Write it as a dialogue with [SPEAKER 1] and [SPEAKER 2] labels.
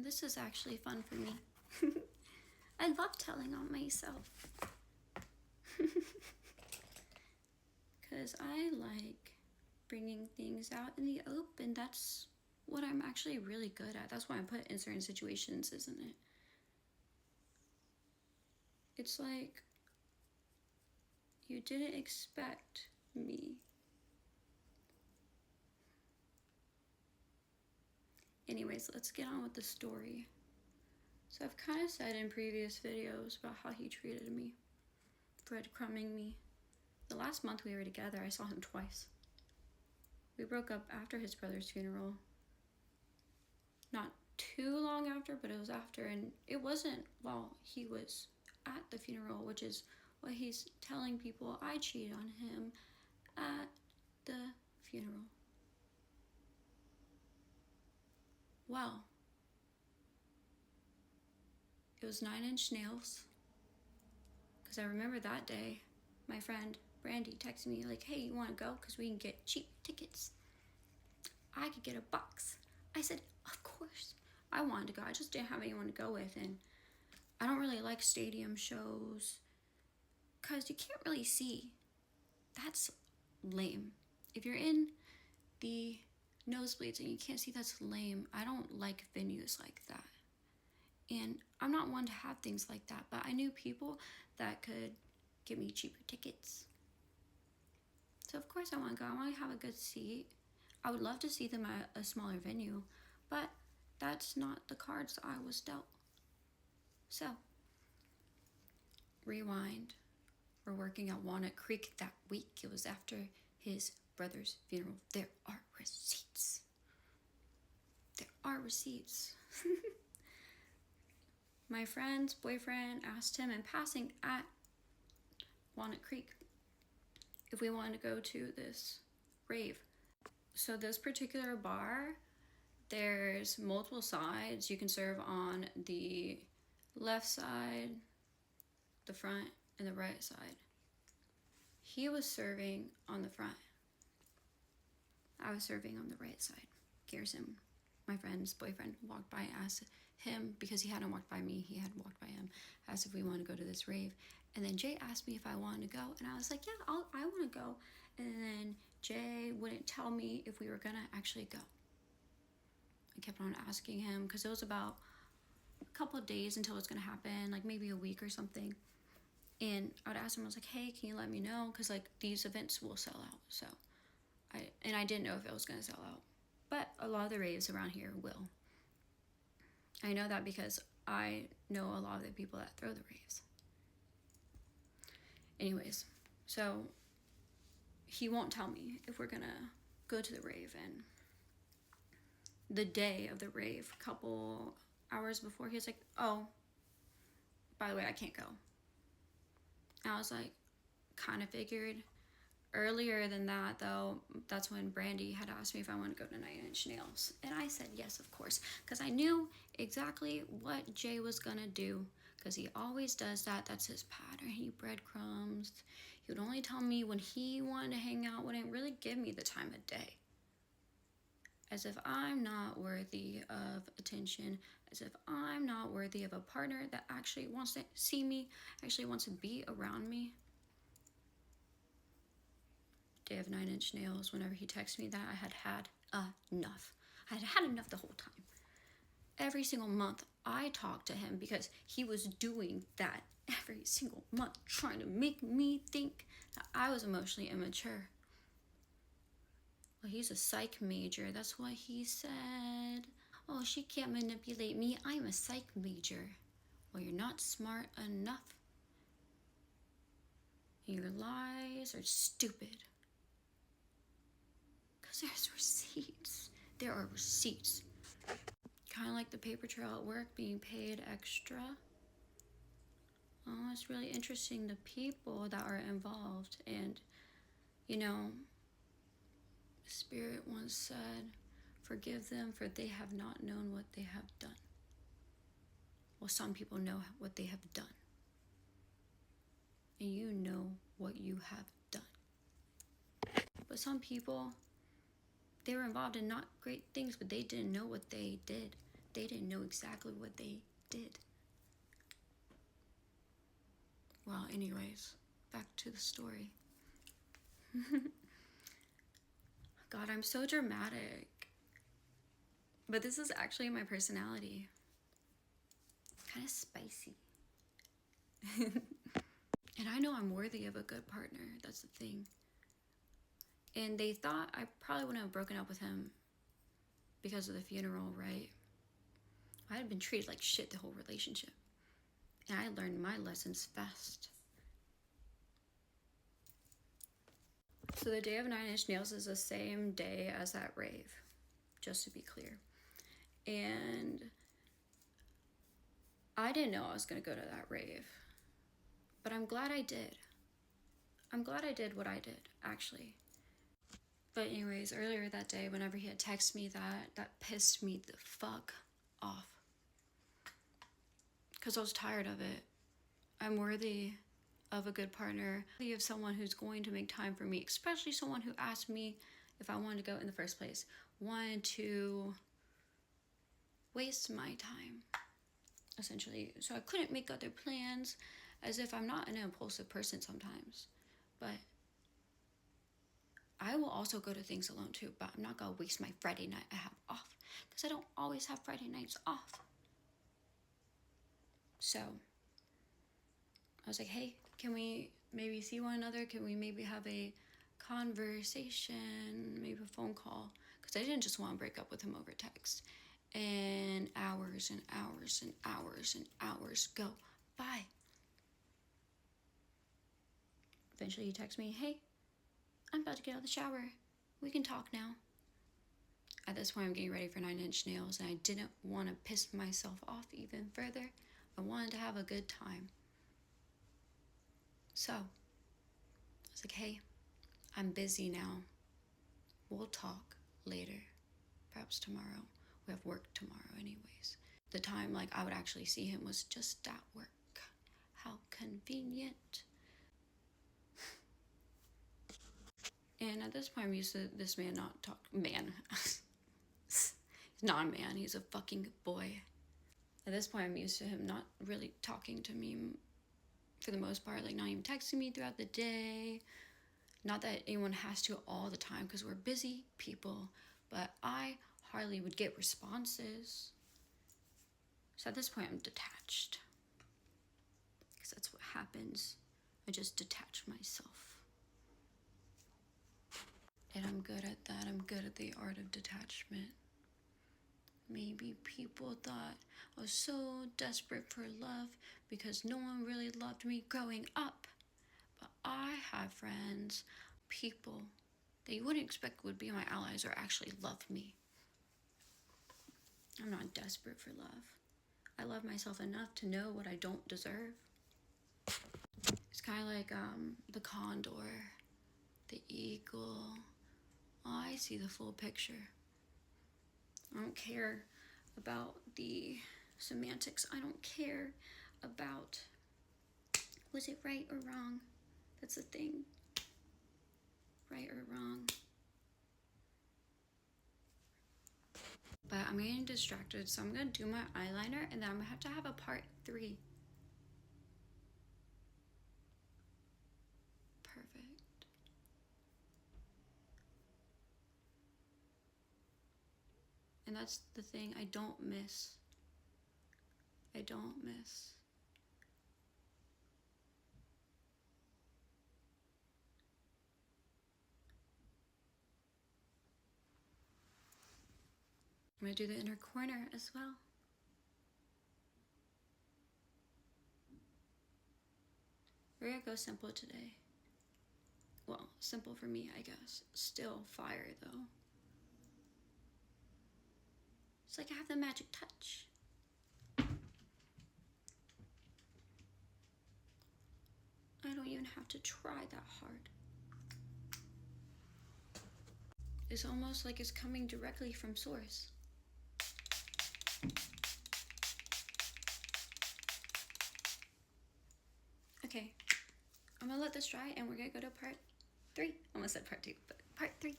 [SPEAKER 1] this is actually fun for me. I love telling on myself. Because I like bringing things out in the open. That's what I'm actually really good at. That's why I'm put in certain situations, isn't it? It's like you didn't expect me. Anyways, let's get on with the story. So I've kind of said in previous videos about how he treated me, breadcrumbing me. The last month we were together, I saw him twice. We broke up after his brother's funeral. Not too long after, but it was after, and it wasn't while he was at the funeral, which is what he's telling people. I cheated on him at the funeral. Well, it was 9 Inch Nails, because I remember that day my friend Brandy texted me like, hey, you want to go? Because we can get cheap tickets. I could get a box. I said, of course. I wanted to go. I just didn't have anyone to go with, and I don't really like stadium shows because you can't really see. That's lame. If you're in the nosebleeds and you can't see, that's lame. I don't like venues like that. And I'm not one to have things like that, but I knew people that could give me cheaper tickets. So of course I want to go. I want to have a good seat. I would love to see them at a smaller venue, but that's not the cards I was dealt. So, rewind. We're working at Walnut Creek that week. It was after his brother's funeral. There are receipts. There are receipts. My friend's boyfriend asked him in passing at Walnut Creek if we wanted to go to this rave. So this particular bar, there's multiple sides. You can serve on the left side, the front, and the right side. He was serving on the front. I was serving on the right side. Garrison, my friend's boyfriend, walked by and asked him, because he hadn't walked by me, he had walked by him, asked if we wanted to go to this rave. And then Jay asked me if I wanted to go, and I was like, yeah, I want to go. And then Jay wouldn't tell me if we were gonna actually go. I kept on asking him, because it was about a couple of days until it's gonna happen, like maybe a week or something. And I would ask him, I was like, hey, can you let me know? Because like these events will sell out. So I didn't know if it was gonna sell out, but a lot of the raves around here will. I know that because I know a lot of the people that throw the raves. Anyways, so he won't tell me if we're gonna go to the rave. And the day of the rave, a couple hours before, he was like, oh, by the way, I can't go. And I was like, kind of figured. Earlier than that, though, that's when Brandy had asked me if I wanted to go to 9 Inch Nails. And I said yes, of course, because I knew exactly what Jay was going to do, because he always does that. That's his pattern. He breadcrumbs. He would only tell me when he wanted to hang out, wouldn't really give me the time of day. As if I'm not worthy of attention, as if I'm not worthy of a partner that actually wants to see me, actually wants to be around me. Day of 9 Inch Nails, whenever he texted me that, I had enough. I had enough the whole time. Every single month, I talked to him because he was doing that every single month, trying to make me think that I was emotionally immature. Well, he's a psych major. That's what he said. Oh, she can't manipulate me. I'm a psych major. Well, you're not smart enough. Your lies are stupid. Because there's receipts. There are receipts. Kind of like the paper trail at work, being paid extra. Oh, it's really interesting, the people that are involved. And, you know, Spirit once said, forgive them, for they have not known what they have done. Well, some people know what they have done. And you know what you have done. But some people, they were involved in not great things, but they didn't know what they did. they didn't know exactly what they did. Well, anyways, back to the story. God, I'm so dramatic. But this is actually my personality. Kind of spicy. And I know I'm worthy of a good partner. That's the thing. And they thought I probably wouldn't have broken up with him because of the funeral, right? I had been treated like shit the whole relationship. And I learned my lessons fast. So the day of Nine Inch Nails is the same day as that rave, just to be clear. And I didn't know I was going to go to that rave. But I'm glad I did. I'm glad I did what I did, actually. But anyways, earlier that day, whenever he had texted me that pissed me the fuck off. Because I was tired of it. I'm worthy of a good partner. Worthy of someone who's going to make time for me. Especially someone who asked me if I wanted to go in the first place. Wanted to waste my time, essentially. So I couldn't make other plans, as if I'm not an impulsive person sometimes. But I will also go to things alone too, but I'm not gonna waste my Friday night I have off, because I don't always have Friday nights off. So I was like, hey, can we maybe see one another? Can we maybe have a conversation, maybe a phone call? Because I didn't just want to break up with him over text. And hours and hours and hours and hours go by. Eventually he texts me, hey, I'm about to get out of the shower. We can talk now. At this point, I'm getting ready for 9 Inch Nails, and I didn't want to piss myself off even further. I wanted to have a good time. So, I was like, hey, I'm busy now. We'll talk later. Perhaps tomorrow. We have work tomorrow anyways. The time, like, I would actually see him was just at work. How convenient. And at this point, I'm used to this man not talk. Man. He's not a man. He's a fucking boy. At this point, I'm used to him not really talking to me for the most part. Like, not even texting me throughout the day. Not that anyone has to all the time, because we're busy people. But I hardly would get responses. So at this point, I'm detached. Because that's what happens. I just detach myself. And I'm good at that. I'm good at the art of detachment. Maybe people thought I was so desperate for love because no one really loved me growing up. But I have friends, people that you wouldn't expect would be my allies or actually love me. I'm not desperate for love. I love myself enough to know what I don't deserve. It's kind of like the condor, the eagle. I see the full picture. I don't care about the semantics. I don't care about was it right or wrong. That's the thing. Right or wrong. But I'm getting distracted, so I'm going to do my eyeliner, and then I'm going to have a part 3. Perfect. And that's the thing I don't miss. I don't miss. I'm going to do the inner corner as well. We're going to go simple today. Well, simple for me, I guess. Still fire, though. It's like I have the magic touch. I don't even have to try that hard. It's almost like it's coming directly from source. Okay, I'm gonna let this dry and we're gonna go to part 3. I almost said part 2, but part 3.